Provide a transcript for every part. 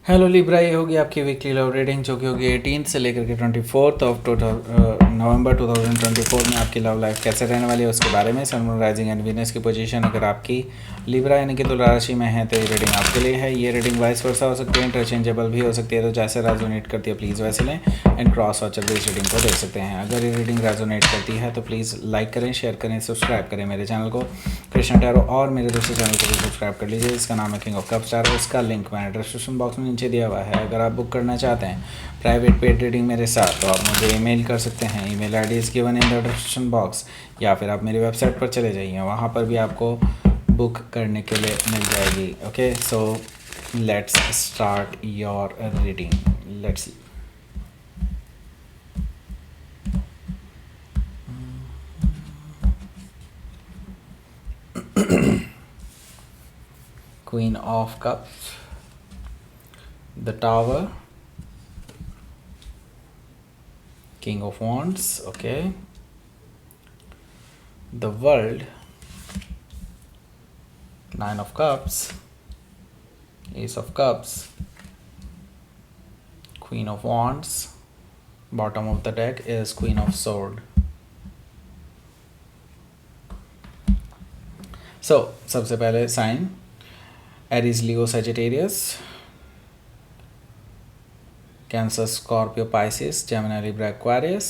Hello Libra, ये होगी आपकी वीकली लव रीडिंग जो कि होगी 18 से लेकर के 24 ऑफ नवंबर 2024 में आपकी लव लाइफ कैसे रहने वाली है उसके बारे में। Sun moon rising and Venus की पोजीशन अगर आपकी लिब्रा यानी कि तुला राशि में है तो ये रीडिंग आपके लिए है। ये रीडिंग वाइस वर्सा हो सकती है, इंटरचेंजेबल भी हो सकती है, तो जैसे रेजोनेट करती है प्लीज़ वैसे लें एंड क्रॉस वाचर भी इस रीडिंग को देख सकते हैं। अगर ये रीडिंग रेजोनेट करती है तो प्लीज़ लाइक करें, शेयर करें, सब्सक्राइब करें मेरे चैनल को कृष्णा टैरो, और मेरे दूसरे चैनल को भी सब्सक्राइब कर लीजिए। इसका नाम है किंग ऑफ कप्स टैरो। इसका लिंक मैंने डिस्क्रिप्शन बॉक्स में नीचे दिया हुआ है। अगर आप बुक करना चाहते हैं प्राइवेट पेड रीडिंग मेरे साथ तो आप मुझे ईमेल कर सकते हैं। Email ID is given in the description box, या फिर आप मेरी वेबसाइट पर चले जाइए, वहाँ पर भी आपको बुक करने के लिए मिल जाएगी। Okay, so let's start your reading. Let's see. Queen of Cups, the Tower, King of Wands, okay, the World, Nine of Cups, Ace of Cups, Queen of Wands, bottom of the deck is Queen of Sword. So सबसे पहले sign Aries, Leo, Sagittarius, Cancer, Scorpio, Pisces, Gemini, Libra, Aquarius.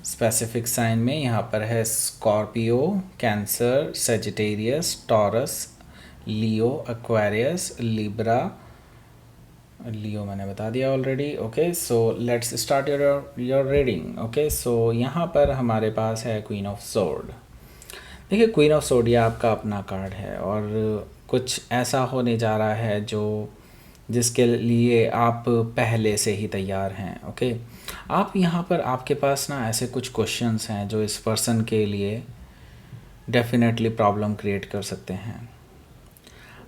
Specific sign में यहाँ पर है Scorpio, Cancer, Sagittarius, Taurus, Leo, Aquarius, Libra. Leo मैंने बता दिया already. Okay, so let's start your reading. Okay, so यहाँ पर हमारे पास है क्वीन ऑफ सोर्ड। देखिए, क्वीन ऑफ सोर्ड ये आपका अपना कार्ड है और कुछ ऐसा होने जा रहा है जो जिसके लिए आप पहले से ही तैयार हैं। ओके, आप यहाँ पर आपके पास ना ऐसे कुछ क्वेश्चंस हैं जो इस पर्सन के लिए डेफिनेटली प्रॉब्लम क्रिएट कर सकते हैं।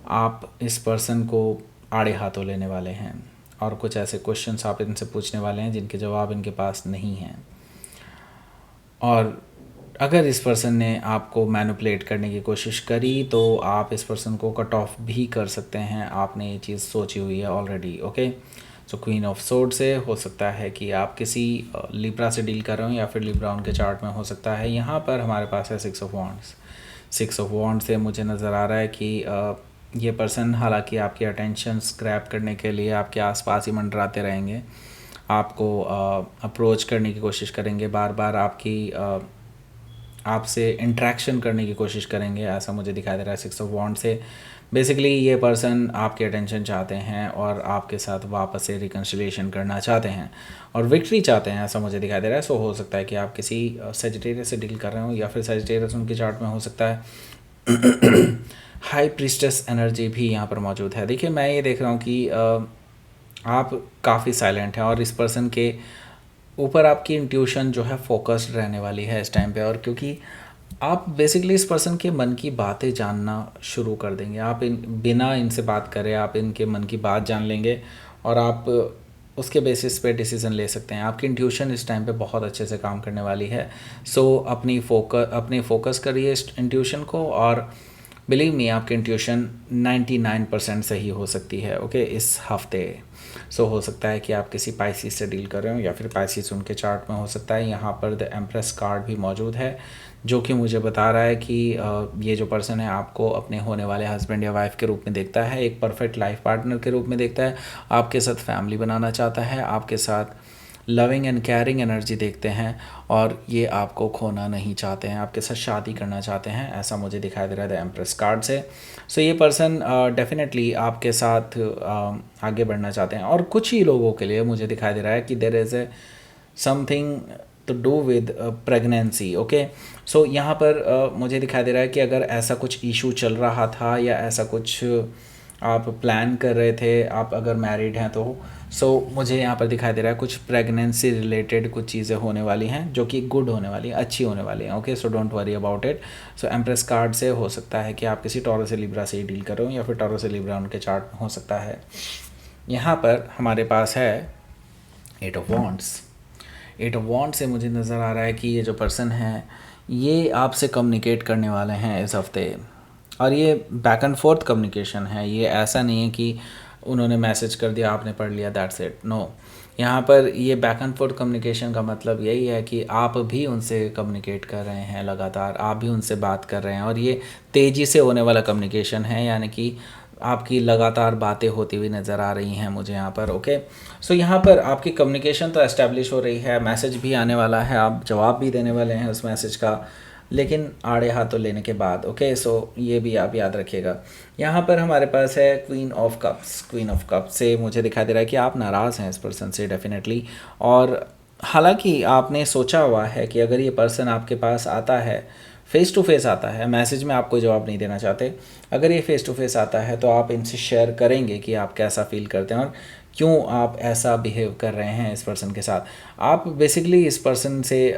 आप इस पर्सन को आड़े हाथों लेने वाले हैं और कुछ ऐसे क्वेश्चंस आप इनसे पूछने वाले हैं जिनके जवाब इनके पास नहीं हैं। और अगर इस पर्सन ने आपको मैनिपुलेट करने की कोशिश करी तो आप इस पर्सन को कट ऑफ भी कर सकते हैं। आपने ये चीज़ सोची हुई है already. Okay, so queen of sword से हो सकता है कि आप किसी लिब्रा से डील कर रहे हो या फिर लिब्रा उनके चार्ट में हो सकता है। यहाँ पर हमारे पास है six of wands. Six of wand से मुझे नज़र आ रहा है कि ये पर्सन हालांकि आपकी अटेंशन स्क्रैप करने के लिए आपके आसपास ही मंडराते रहेंगे, आपको अप्रोच करने की कोशिश करेंगे, बार बार आपसे इंट्रैक्शन करने की कोशिश करेंगे, ऐसा मुझे दिखाई दे रहा है सिक्स ऑफ वॉन्ड से। बेसिकली ये पर्सन आपकी अटेंशन चाहते हैं और आपके साथ वापस से रिकन्सिलिएशन करना चाहते हैं और विक्ट्री चाहते हैं, ऐसा मुझे दिखाई दे रहा है। सो हो सकता है कि आप किसी सेजिटेरियस से डील कर रहे हो या फिर सेजिटेरियस उनके चार्ट में हो सकता है। हाई प्रीस्टेस एनर्जी भी यहाँ पर मौजूद है। देखिए, मैं ये देख रहा हूँ कि आप काफ़ी साइलेंट हैं और इस पर्सन के ऊपर आपकी इंट्यूशन जो है फोकस्ड रहने वाली है इस टाइम पे, और क्योंकि आप बेसिकली इस पर्सन के मन की बातें जानना शुरू कर देंगे। आप बिना इनसे बात करे आप इनके मन की बात जान लेंगे और आप उसके बेसिस पे डिसीज़न ले सकते हैं। आपकी इंट्यूशन इस टाइम पे बहुत अच्छे से काम करने वाली है। सो अपने फोकस करिए इस इंट्यूशन को, और बिलीव मी आपकी इंट्यूशन 99% सही हो सकती है। ओके, इस हफ्ते सो हो सकता है कि आप किसी पाइसिस से डील कर रहे हो या फिर पाइसिस उनके चार्ट में हो सकता है। यहाँ पर द एम्प्रेस कार्ड भी मौजूद है जो कि मुझे बता रहा है कि ये जो पर्सन है आपको अपने होने वाले हस्बैंड या वाइफ के रूप में देखता है, एक परफेक्ट लाइफ पार्टनर के रूप में देखता है, आपके साथ फैमिली बनाना चाहता है, आपके साथ लविंग एंड केयरिंग एनर्जी देखते हैं और ये आपको खोना नहीं चाहते हैं, आपके साथ शादी करना चाहते हैं, ऐसा मुझे दिखाई दे रहा है द एम्प्रेस कार्ड से। सो ये पर्सन डेफिनेटली आपके साथ आगे बढ़ना चाहते हैं और कुछ ही लोगों के लिए मुझे दिखाई दे रहा है कि there is a something to do with pregnancy. Okay, so यहाँ पर मुझे दिखाई दे रहा है कि अगर ऐसा कुछ इशू चल रहा था या ऐसा कुछ आप प्लान कर रहे थे, आप अगर मैरिड हैं तो सो मुझे यहाँ पर दिखाई दे रहा है कुछ प्रेगनेंसी रिलेटेड कुछ चीज़ें होने वाली हैं जो कि गुड होने वाली हैं, अच्छी होने वाली हैं। Okay, so don't worry about it. So empress card से हो सकता है कि आप किसी टॉरस से लिब्रा से ही डील कर रहे हो या फिर टॉरस से लिब्रा उनके चार्ट में हो सकता है। यहाँ पर हमारे पास है eight of wands. Eight of wand से मुझे नज़र आ रहा है कि ये जो पर्सन है ये आपसे कम्युनिकेट करने वाले हैं इस हफ्ते, और ये बैक एंड फोर्थ कम्युनिकेशन है। ये ऐसा नहीं है कि उन्होंने मैसेज कर दिया, आपने पढ़ लिया, दैट्स इट। नो, यहाँ पर ये बैक एंड फोर्थ कम्युनिकेशन का मतलब यही है कि आप भी उनसे कम्युनिकेट कर रहे हैं लगातार, आप भी उनसे बात कर रहे हैं, और ये तेज़ी से होने वाला कम्युनिकेशन है, यानी कि आपकी लगातार बातें होती हुई नज़र आ रही हैं मुझे यहाँ पर। ओके, सो यहाँ पर आपकी कम्युनिकेशन तो एस्टेब्लिश हो रही है, मैसेज भी आने वाला है, आप जवाब भी देने वाले हैं उस मैसेज का, लेकिन आड़े हाथों लेने के बाद। ओके, सो ये भी आप याद रखिएगा। यहाँ पर हमारे पास है queen of cups. Queen of cups से मुझे दिखाई दे रहा है कि आप नाराज़ हैं इस पर्सन से डेफिनेटली, और हालांकि आपने सोचा हुआ है कि अगर ये पर्सन आपके पास आता है, फेस टू फेस आता है, मैसेज में आप कोई जवाब नहीं देना चाहते, अगर ये फेस टू फेस आता है तो आप इनसे शेयर करेंगे कि आप कैसा फील करते हैं और क्यों आप ऐसा बिहेव कर रहे हैं इस पर्सन के साथ। आप बेसिकली इस पर्सन से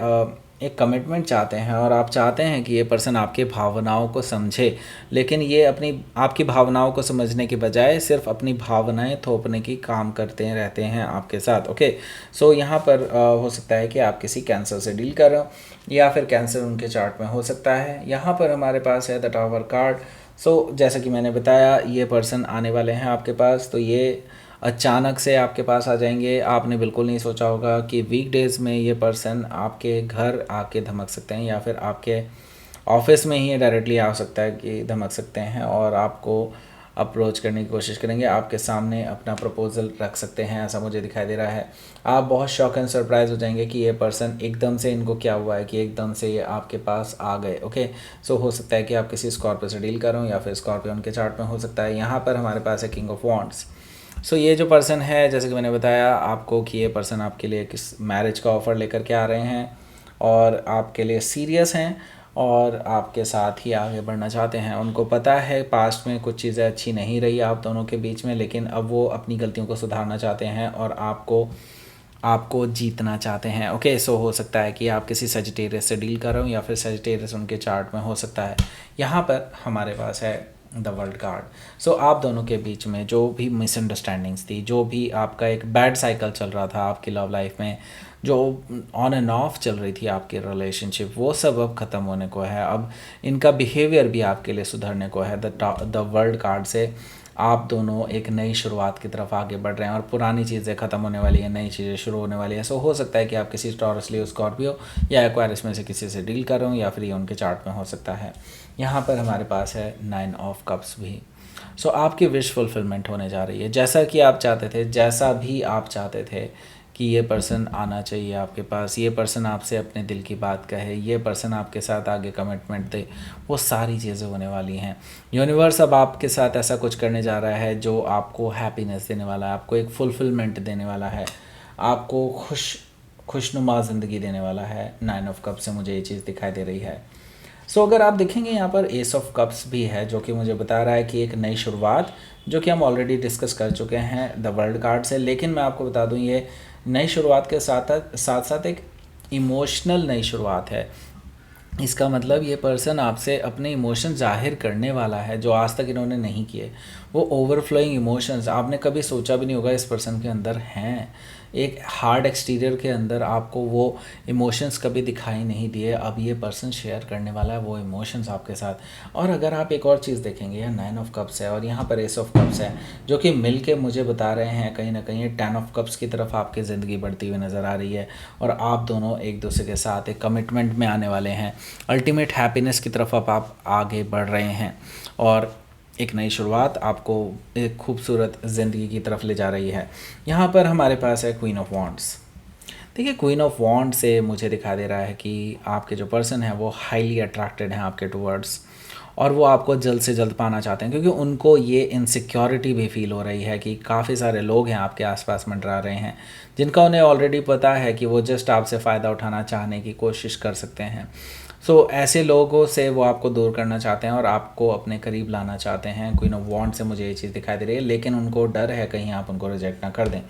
एक कमिटमेंट चाहते हैं, और आप चाहते हैं कि ये पर्सन आपके भावनाओं को समझे, लेकिन ये अपनी आपकी भावनाओं को समझने के बजाय सिर्फ अपनी भावनाएं थोपने की काम करते रहते हैं आपके साथ। ओके, सो यहाँ पर हो सकता है कि आप किसी कैंसर से डील कर रहे हो, या फिर कैंसर उनके चार्ट में हो सकता है। यहाँ पर हमारे पास है द टावर कार्ड। सो जैसा कि मैंने बताया, ये पर्सन आने वाले हैं आपके पास, तो ये अचानक से आपके पास आ जाएंगे। आपने बिल्कुल नहीं सोचा होगा कि वीकडेज़ में ये पर्सन आपके घर आके धमक सकते हैं, या फिर आपके ऑफिस में ही डायरेक्टली आ सकता है कि धमक सकते हैं, और आपको अप्रोच करने की कोशिश करेंगे, आपके सामने अपना प्रपोज़ल रख सकते हैं, ऐसा मुझे दिखाई दे रहा है। आप बहुत शॉक एंड सरप्राइज़ हो जाएंगे कि ये पर्सन एकदम से, इनको क्या हुआ है कि एकदम से ये आपके पास आ गए। ओके, सो हो सकता है कि आप किसी स्कॉर्पियो से डील कर रहे हो, या फिर स्कॉर्पियो उनके चार्ट में हो सकता है। यहाँ पर हमारे पास है किंग ऑफ वॉन्ड्स। सो ये जो पर्सन है, जैसे कि मैंने बताया आपको कि ये पर्सन आपके लिए किस मैरिज का ऑफ़र लेकर के आ रहे हैं, और आपके लिए सीरियस हैं, और आपके साथ ही आगे बढ़ना चाहते हैं। उनको पता है पास्ट में कुछ चीज़ें अच्छी नहीं रही आप दोनों के बीच में, लेकिन अब वो अपनी गलतियों को सुधारना चाहते हैं, और आपको जीतना चाहते हैं। ओके, सो हो सकता है कि आप किसी सजिटेरियस से डील कर रहे हो, या फिर सजिटेरियस उनके चार्ट में हो सकता है। यहाँ पर हमारे पास है द वर्ल्ड कार्ड। सो आप दोनों के बीच में जो भी मिसअंडरस्टैंडिंग्स थी, जो भी आपका एक बैड साइकिल चल रहा था आपकी लव लाइफ में, जो ऑन एंड ऑफ चल रही थी आपकी रिलेशनशिप, वो सब अब ख़त्म होने को है। अब इनका बिहेवियर भी आपके लिए सुधरने को है। द वर्ल्ड कार्ड से आप दोनों एक नई शुरुआत की तरफ आगे बढ़ रहे हैं, और पुरानी चीज़ें ख़त्म होने वाली हैं, नई चीज़ें शुरू होने वाली हैं। सो हो सकता है कि आप किसी टॉरस, लियो, स्कॉर्पियो या एक्वारियस में से किसी से डील कर रहे हो, या फिर ये उनके चार्ट में हो सकता है। यहाँ पर हमारे पास है 9 ऑफ कप्स भी। सो आपकी विश फुलफिलमेंट होने जा रही है, जैसा कि आप चाहते थे, जैसा भी आप चाहते थे कि ये पर्सन आना चाहिए आपके पास, ये पर्सन आपसे अपने दिल की बात कहे, ये पर्सन आपके साथ आगे कमिटमेंट दे, वो सारी चीज़ें होने वाली हैं। यूनिवर्स अब आपके साथ ऐसा कुछ करने जा रहा है जो आपको हैप्पीनेस देने वाला है, आपको एक फुलफिलमेंट देने वाला है, आपको खुशनुमा ज़िंदगी देने वाला है। 9 ऑफ कप से मुझे ये चीज़ दिखाई दे रही है। सो अगर आप देखेंगे यहाँ पर एस ऑफ कप्स भी है, जो कि मुझे बता रहा है कि एक नई शुरुआत, जो कि हम ऑलरेडी डिस्कस कर चुके हैं द वर्ल्ड कार्ड से। लेकिन मैं आपको बता दूँ, ये नई शुरुआत के साथ साथ एक इमोशनल नई शुरुआत है। इसका मतलब ये पर्सन आपसे अपने इमोशन जाहिर करने वाला है, जो आज तक इन्होंने नहीं किए। वो ओवरफ्लोइंग इमोशंस आपने कभी सोचा भी नहीं होगा इस पर्सन के अंदर हैं। एक हार्ड एक्सटीरियर के अंदर आपको वो इमोशंस कभी दिखाई नहीं दिए, अब ये पर्सन शेयर करने वाला है वो इमोशंस आपके साथ। और अगर आप एक और चीज़ देखेंगे, यह 9 ऑफ कप्स है और यहाँ पर एस ऑफ कप्स है, जो कि मिल के मुझे बता रहे हैं कहीं ना कहीं 10 ऑफ कप्स की तरफ आपकी ज़िंदगी बढ़ती हुई नज़र आ रही है, और आप दोनों एक दूसरे के साथ एक कमिटमेंट में आने वाले हैं। अल्टीमेट हैप्पीनेस की तरफ अब आप आगे बढ़ रहे हैं, और एक नई शुरुआत आपको एक खूबसूरत ज़िंदगी की तरफ ले जा रही है। यहाँ पर हमारे पास है क्वीन ऑफ वॉन्ड्स। देखिए, क्वीन ऑफ वॉन्ड से मुझे दिखा दे रहा है कि आपके जो पर्सन है वो हाईली अट्रैक्टेड हैं आपके टूवर्ड्स, और वो आपको जल्द से जल्द पाना चाहते हैं, क्योंकि उनको ये इनसिक्योरिटी भी फील हो रही है कि काफ़ी सारे लोग हैं आपके आसपास मंडरा रहे हैं, जिनका उन्हें ऑलरेडी पता है कि वो जस्ट आपसे फ़ायदा उठाना चाहने की कोशिश कर सकते हैं। सो ऐसे लोगों से वो आपको दूर करना चाहते हैं और आपको अपने करीब लाना चाहते हैं। क्वीन ऑफ वॉन्ड से मुझे ये चीज़ दिखाई दे रही है, लेकिन उनको डर है कहीं आप उनको रिजेक्ट ना कर दें,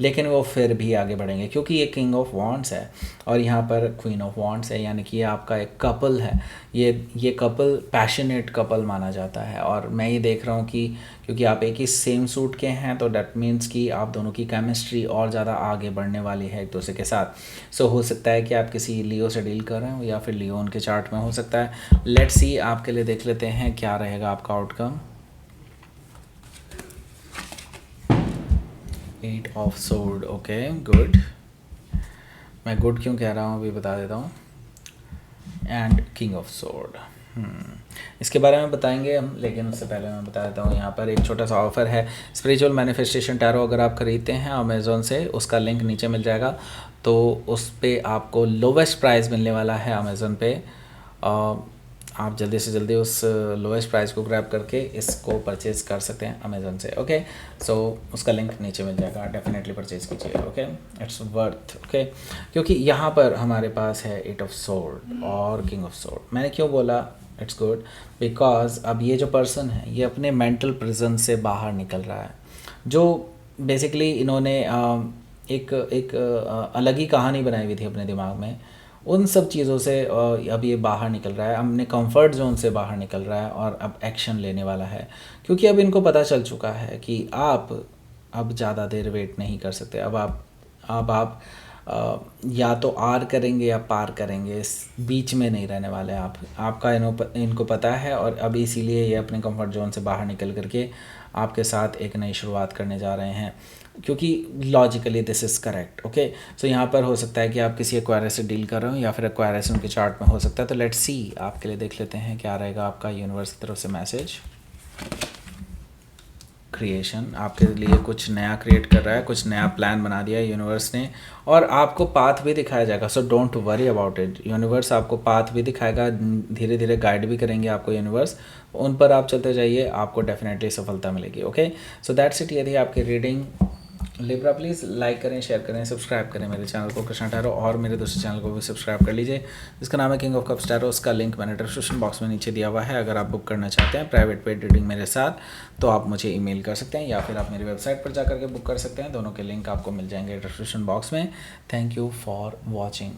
लेकिन वो फिर भी आगे बढ़ेंगे, क्योंकि ये किंग ऑफ वॉन्ड्स है और यहाँ पर क्वीन ऑफ वॉन्ड्स है, यानी कि ये आपका एक कपल है। ये कपल पैशनेट कपल माना जाता है, और मैं ये देख रहा हूँ कि क्योंकि आप एक ही सेम सूट के हैं, तो डैट मीन्स कि आप दोनों की केमिस्ट्री और ज़्यादा आगे बढ़ने वाली है एक दूसरे के साथ। सो हो सकता है कि आप किसी लियो से डील कर रहे हो, या फिर लियो उनके चार्ट में हो सकता है। लेट्स सी, आपके लिए देख लेते हैं क्या रहेगा आपका outcome. Eight of sword, okay good. मैं गुड क्यों कह रहा हूँ अभी बता देता हूँ। एंड किंग ऑफ सोर्ड, इसके बारे में बताएंगे हम, लेकिन उससे पहले मैं बता देता हूँ यहाँ पर एक छोटा सा ऑफर है। स्पिरिचुअल मैनिफेस्टेशन टैरो अगर आप ख़रीदते हैं अमेज़ॉन से, उसका लिंक नीचे मिल जाएगा, तो उस पर आपको लोवेस्ट प्राइस मिलने वाला है अमेज़ॉन पे। आप जल्दी से जल्दी उस लोवेस्ट प्राइस को ग्रैब करके इसको परचेज़ कर सकते हैं अमेज़ॉन से, ओके। सो उसका लिंक नीचे मिल जाएगा, डेफिनेटली परचेज़ कीजिए, ओके। It's worth, okay. क्योंकि यहाँ पर हमारे पास है एट ऑफ सोर्ड और किंग ऑफ सोर्ड। मैंने क्यों बोला इट्स गुड, बिकॉज अब ये जो पर्सन है ये अपने मेंटल प्रिजन से बाहर निकल रहा है। जो बेसिकली इन्होंने एक अलग ही कहानी बनाई हुई थी अपने दिमाग में, उन सब चीज़ों से अब ये बाहर निकल रहा है, अपने कंफर्ट जोन से बाहर निकल रहा है और अब एक्शन लेने वाला है। क्योंकि अब इनको पता चल चुका है कि आप अब ज़्यादा देर वेट नहीं कर सकते। अब आप या तो आर करेंगे या पार करेंगे, इस बीच में नहीं रहने वाले आप। आपका इनको पता है, और अब इसीलिए ये अपने कंफर्ट जोन से बाहर निकल करके आपके साथ एक नई शुरुआत करने जा रहे हैं, क्योंकि logically this is correct, okay. So यहाँ पर हो सकता है कि आप किसी एक्वायरस से डील कर रहे हो, या फिर एक्वायरस उनके चार्ट में हो सकता है। तो लेट्स सी, आपके लिए देख लेते हैं क्या रहेगा आपका यूनिवर्स की तरफ से मैसेज। क्रिएशन आपके लिए कुछ नया क्रिएट कर रहा है, कुछ नया प्लान बना दिया है यूनिवर्स ने, और आपको पाथ भी दिखाया जाएगा। So don't worry about it, universe आपको पाथ भी दिखाएगा, धीरे धीरे गाइड भी करेंगे आपको यूनिवर्स, उन पर आप चलते जाइए, आपको डेफिनेटली सफलता मिलेगी, ओके। सो दैट्स इट, ये थी आपकी रीडिंग। लिब्रा प्लीज़ लाइक करें, शेयर करें, सब्सक्राइब करें मेरे चैनल को कृष्णा टैरो, और मेरे दूसरे चैनल को भी सब्सक्राइब कर लीजिए जिसका नाम है किंग ऑफ कप्स टैरो। उसका लिंक मैंने डिस्क्रिप्शन बॉक्स में नीचे दिया हुआ है। अगर आप बुक करना चाहते हैं प्राइवेट पेड रीडिंग मेरे साथ, तो आप मुझे ईमेल कर सकते हैं, या फिर आप मेरी वेबसाइट पर जाकर के बुक कर सकते हैं। दोनों के लिंक आपको मिल जाएंगे डिस्क्रिप्शन बॉक्स में। Thank you for watching.